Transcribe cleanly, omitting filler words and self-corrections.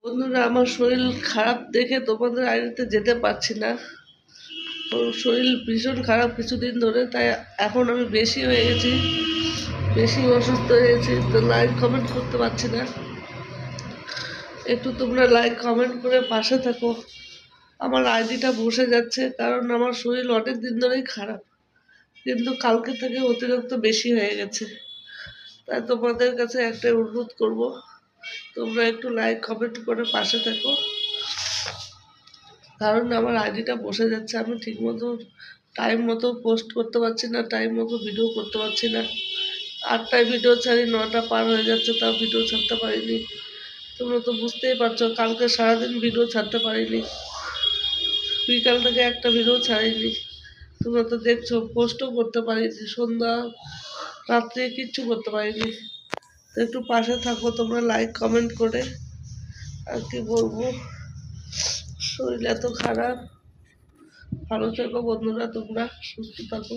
বন্ধুরা, আমার শরীর খারাপ দেখে তোমাদের আইডিতে যেতে পারছি না। শরীর ভীষণ খারাপ কিছুদিন ধরে, তাই এখন আমি বেশি হয়ে গেছি, বেশি অসুস্থ হয়ে গেছি, তো লাইক কমেন্ট করতে পারছি না। একটু তোমরা লাইক কমেন্ট করে পাশে থাকো। আমার আইডিটা বসে যাচ্ছে কারণ আমার শরীর অনেক দিন ধরেই খারাপ, কিন্তু কালকে থেকে অতিরিক্ত বেশি হয়ে গেছে। তাই তোমাদের কাছে একটা অনুরোধ করব, তোমরা একটু লাইক কমেন্ট করে পাশে থাকো, কারণ আমার আইডিটা বসে যাচ্ছে। আমি ঠিকমতো টাইম মতো পোস্ট করতে পারছি না, টাইম মতো ভিডিও করতে পারছি না। 8টায় ভিডিও ছাড়ি, 9টা পার হয়ে যাচ্ছে, তাও ভিডিও ছাড়তে পারিনি। তোমরা তো বুঝতেই পারছো, কালকে সারাদিন ভিডিও ছাড়তে পারিনি, বিকাল থেকে একটা ভিডিও ছাড়িনি। তোমরা তো দেখছো, পোস্টও করতে পারিনি, সন্ধ্যা রাত্রে কিচ্ছু করতে পারিনি। তো একটু পাশে থাকো তোমরা লাইক কমেন্ট করে। আর কি বলবো, শরীর এত খারাপ। ভালো থেকো বন্ধুরা, তোমরা সুস্থ থাকো।